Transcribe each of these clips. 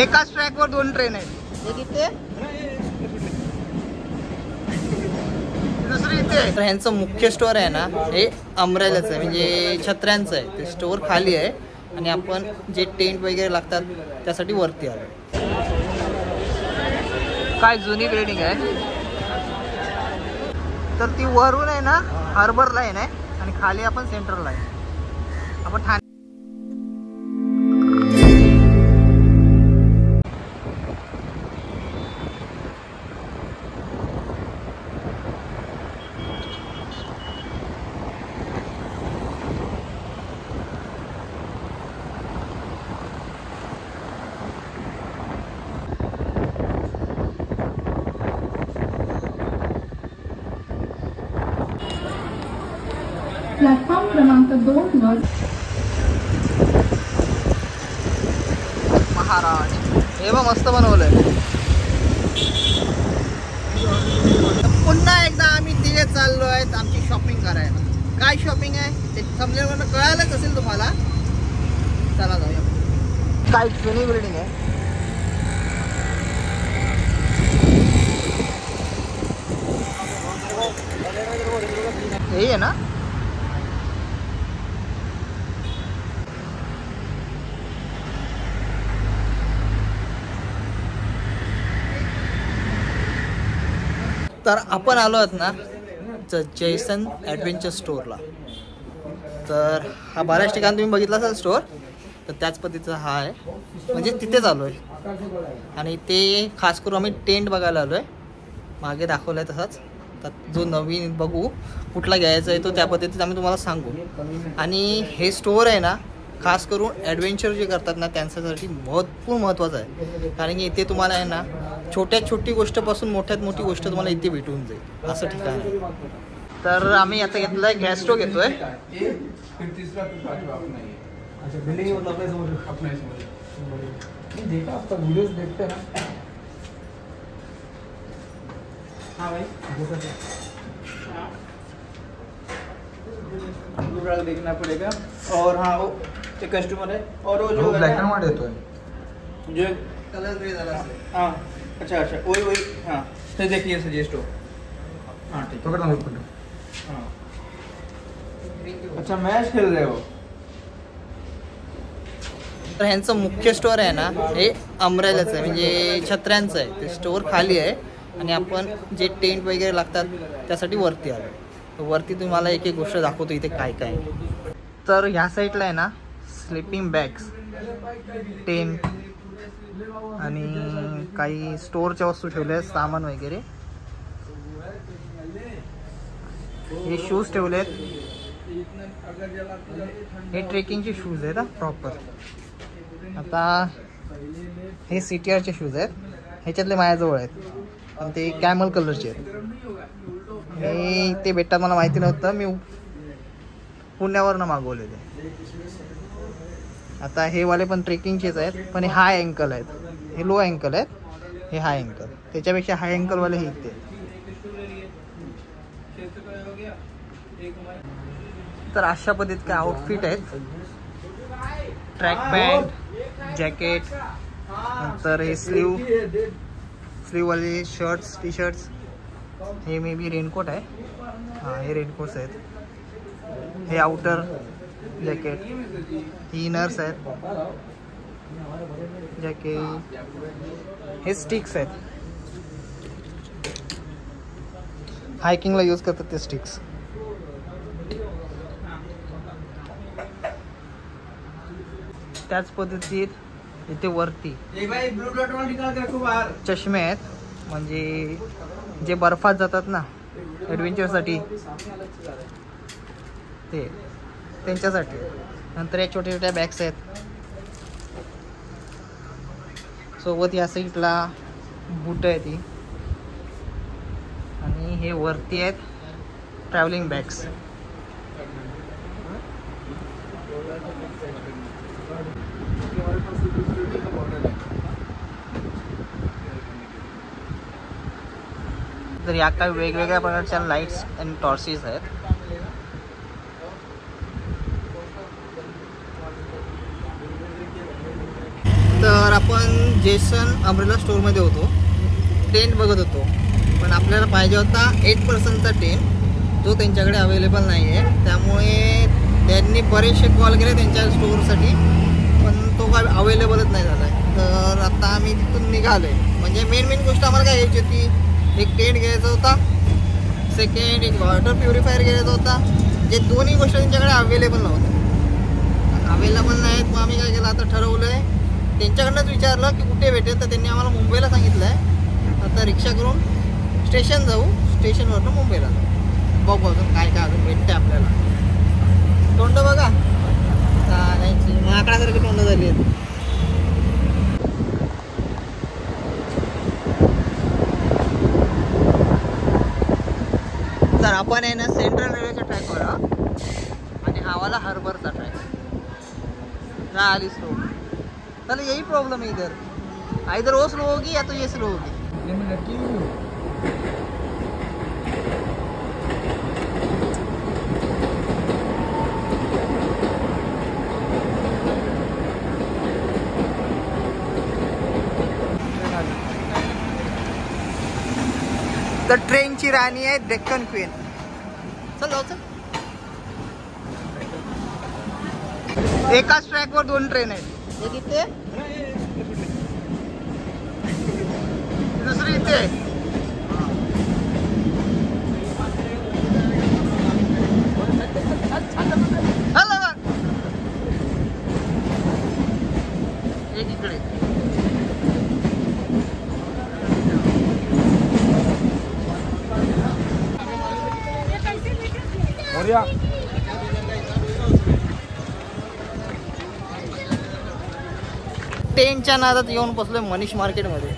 एकाच ट्रॅकवर 2 ट्रेन आहेत. एक इथे दुसरी इथे. तर ह्यांचं मुख्य स्टोअर आहे ना हे अमरेलाचं आहे, म्हणजे छत्र्यांचं आहे. ते स्टोअर खाली आहे आणि आपण जे टेंट वगैरे लागतात त्यासाठी वरती आलो. काय जुनी बिल्डिंग आहे. तर ती वरून आहे ना हार्बर लाईन आहे आणि खाली आपण सेंट्रल लाईन. आपण ठाणे प्लॅटफॉर्म क्रमांक 2 वर महाराज. हे बघ मस्त बनवलंय. पुन्हा एकदा आम्ही तिथे चाललो आहेत आमची शॉपिंग करायला. काय शॉपिंग आहे ते थंबनेलवरून कळालंच असेल तुम्हाला. चला जाऊया. काय जुनी बिल्डिंग आहे. हे आहे ना तर आपण आलो आहोत ना जैसन ॲडव्हेंचर स्टोअरला. तर हा बऱ्याच ठिकाणी तुम्ही बघितला असाल स्टोअर. तर त्याच पद्धतीचा हा आहे, म्हणजे तिथेच आलो आहे. आणि ते खास करून आम्ही टेंट बघायला आलो आहे. मागे दाखवलं आहे तसाच. तर जो नवीन बघू कुठला घ्यायचा आहे तो त्या पद्धतीत आम्ही तुम्हाला सांगू. आणि हे स्टोअर आहे ना खास करून ॲडव्हेंचर जे करतात ना त्यांच्यासाठी भरपूर महत्त्वाचं आहे. कारण की इथे तुम्हाला आहे ना छोटी गोष्टपासून मोठ्यात मोठी गोष्ट तुम्हाला इथे भेटून जाईल असं ठिकाण आहे. तर आम्ही आता घेतलाय गॅस स्टोव घेतोय. देखना पड़ेगा. और हाँ वो जो कस्टमर है और वो जो ब्लैक एंड व्हाइट देतो है जो कलर ग्रे वाला. हाँ अच्छा वही हाँ. तो देखिए सजेस्ट हो. हाँ ठीक है. हाँ अच्छा मैच खेल रहे हो. तर ह्यांचं मुख्य स्टोअर आहे ना हे अमरेलाचं आहे, म्हणजे छत्र्यांचं आहे. ते स्टोअर खाली आहे आणि आपण जे टेंट वगैरे लागतात त्यासाठी वरती आलो. तर वरती तुम्हाला एक गोष्ट दाखवतो इथे काय काय. तर ह्या साईडला आहे ना स्लीपिंग बॅग्स, टेंट आणि काही स्टोअरच्या वस्तू ठेवल्या आहेत, सामान वगैरे. हे शूज ठेवले आहेत. हे ट्रेकिंगचे शूज आहेत प्रॉपर. आता हे CTRचे शूज आहेत. ह्याच्यातले माझ्याजवळ आहेत पण ते कॅमल कलरचे आहेत. हे ते भेटतात मला माहिती नव्हतं. मी पुण्यावरनं मागवलेले. आता हे वाले पण ट्रेकिंगचेच आहेत पण हे हाय अँकल आहेत. हे लो अँकल आहेत, हे हाय अँकल. त्याच्यापेक्षा हाय अँकलवाले हे इथे. तर अशा पद्धतीचे आउटफिट आहेत. ट्रॅक पॅन्ट, जॅकेट, नंतर हे स्लीववाले शर्ट्स, टी शर्ट्स. हे मे बी रेनकोट आहे. हां हे रेनकोट्स आहेत. हे आउटर जॅकेट, ही इनर्स आहेत. जॅकेट, हे स्टिक्स आहेत. हायकिंगला यूज करतात ते स्टिक्स. त्याच पद्धतीत इथे वरती चष्मे आहेत, म्हणजे जे बर्फात जातात ना ॲडव्हेंचरसाठी ते त्यांच्यासाठी. नंतर या छोट्या छोट्या बॅग्स आहेत. सोबत या साईडला बूट आहे ती. आणि हे वरती आहेत ट्रॅव्हलिंग बॅग्स. तर या काही वेगवेगळ्या प्रकारच्या लाईट्स अँड टॉर्चेस आहेत. तर आपण जेसन अम्ब्रेला स्टोअरमध्ये होतो, टेंट बघत होतो, पण आपल्याला पाहिजे होता 8%चा टेंट, जो त्यांच्याकडे अवेलेबल नाही आहे. त्यामुळे त्यांनी बरेचसे कॉल केले त्यांच्या स्टोअरसाठी, पण तो काय अवेलेबलच नाही झाला आहे. तर आता आम्ही तिथून निघालो आहे. म्हणजे मेन गोष्ट आम्हाला काय घ्यायची होती, एक टेंट घ्यायचा होता, सेकंड एक वॉटर प्युरिफायर घ्यायचा होता. जे दोन्ही गोष्टी त्यांच्याकडे अवेलेबल नव्हत्या. अवेलेबल नाहीत, मग आम्ही काय केलं, आता ठरवलं आहे त्यांच्याकडनंच विचारलं की कुठे भेटेल. तर त्यांनी आम्हाला मुंबईला सांगितलं आहे. आता रिक्षा करून स्टेशन जाऊ, स्टेशनवरनं मुंबईला जाऊ. बघू अजून काय काय अजून भेटते आपल्याला. तोंड बघा, चालायची माकडासारखी तोंड झाली आहेत. तर आपण आहे ना सेंट्रल रेल्वेच्या ट्रॅकवर आणि हवाला हार्बरचा ट्रॅक आली स्लो. चल यही प्रॉब्लम है इधर वो स्लो होगी या तो ये स्लो होगी. तर ट्रेनची राणी आहे डेक्कन क्वीन. चल जाऊ चल. एकाच ट्रॅकवर 2 ट्रेन आहेत. एक इथे, दुसरी इथे. एक इकडे. ट्रेनच्या नादात येऊन बसलोय मनीष मार्केटमध्ये.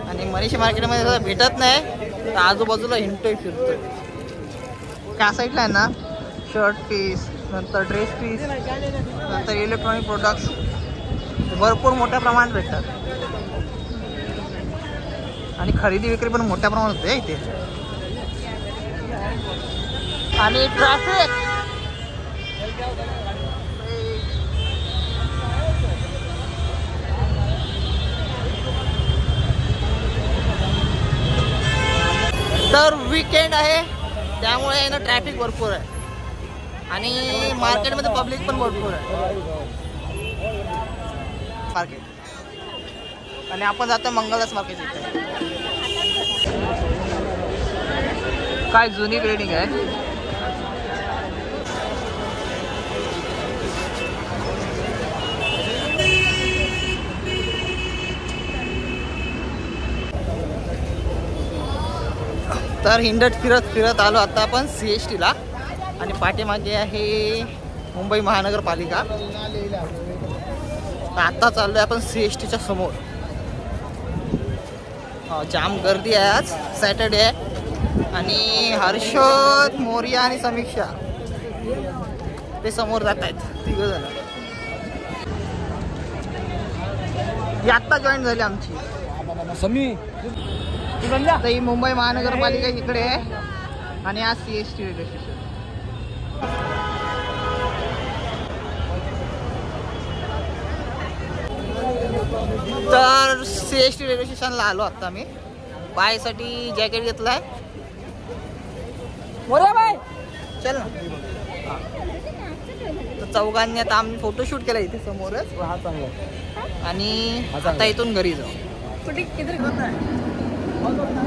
आणि मनीष मार्केटमध्ये जर भेटत नाही तर आजूबाजूला हिंडतोय फिरतोय. त्या साईडला आहे ना शर्ट पीस, नंतर ड्रेस पीस, नंतर इलेक्ट्रॉनिक प्रोडक्ट्स भरपूर मोठ्या प्रमाणात भेटतात. आणि खरेदी विक्री पण मोठ्या प्रमाणात होते इथे. आणि ट्रॅफिक तर वीकेंड आहे त्यामुळे ना ट्रॅफिक भरपूर आहे आणि मार्केटमध्ये पब्लिक पण भरपूर आहे. मार्केट आणि आपण जातो मंगलदास मार्केट. इथे काय जुनी बिल्डिंग आहे. तर हिंडत फिरत आलो आता आपण CSTला. आणि पाठीमागे आहे मुंबई महानगरपालिका. तर आता चाललोय आपण CSTच्या समोर. जाम गर्दी आहे, आज सॅटर्डे आहे. आणि हर्षद, मोरिया आणि समीक्षा ते समोर जात आहेत 3 जण. ही आत्ता जॉईन झाली आमची. तर ही मुंबई महानगरपालिका इकडे आहे आणि आज CST रेल्वे स्टेशन. तर CST रेल्वे स्टेशनला आलो आता मी. बायसाठी जॅकेट घेतलाय. चल ना. तर चौघांनी आता आम्ही फोटोशूट केला इथे समोरच. आणि आता इथून घरी जाऊ.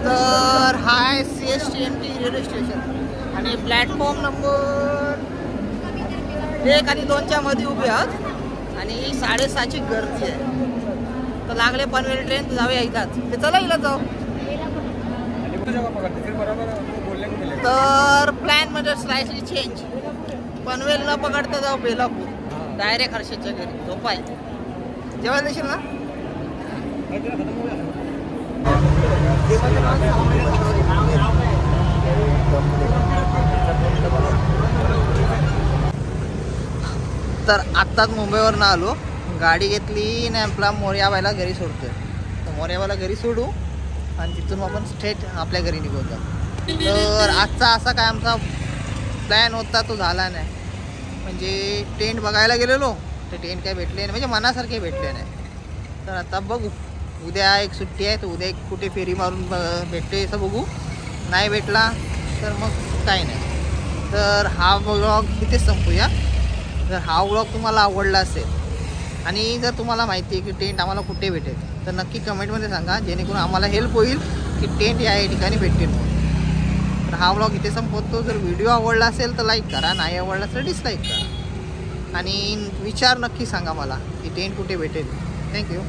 तर हा आहे CSTMT रेल्वे स्टेशन. आणि प्लॅटफॉर्म नंबर 1 आणि 2च्या मध्ये उभे आहात. आणि 7:30ची गर्दी आहे. तर लागले पनवेल ट्रेन, तर जाऊया इलाच. ते चला इलाच जाऊ. तर प्लॅन मध्ये स्लाइसली चेंज. पनवेल न पकडता जाऊ बेलापूर, डायरेक्ट हर्षदच्या घरी झोपाय. जेवायला देशील ना. तर आत्ताच मुंबईवरून आलो. गाडी घेतली आणि आपला मोर्याबाईला घरी सोडतोय. तर मोर्याबाईला घरी सोडू आणि तिथून आपण स्ट्रेट आपल्या घरी निघून जाऊ. तर आजचा असा काय आमचा प्लॅन होता तो झाला नाही. म्हणजे टेंट बघायला गेलेलो, ते टेंट काय भेटले नाही, म्हणजे मनासारखे भेटले नाही. तर आता बघू, उद्या एक सुट्टी आहे तर उद्या एक कुठे फेरी मारून भेटते असं बघू. नाही भेटला तर मग काही नाही. तर हा व्लॉग इथेच संपूया. जर हा व्लॉग तुम्हाला आवडला असेल आणि जर तुम्हाला माहिती आहे की टेंट आम्हाला कुठे भेटेल तर नक्की कमेंटमध्ये सांगा, जेणेकरून आम्हाला हेल्प होईल की टेंट या ठिकाणी भेटतील म्हणून. तर हा व्लॉग इथे संपवतो. जर व्हिडिओ आवडला असेल तर लाईक करा, नाही आवडला तर डिसलाईक करा आणि विचार नक्की सांगा मला की टेंट कुठे भेटेल. थँक्यू.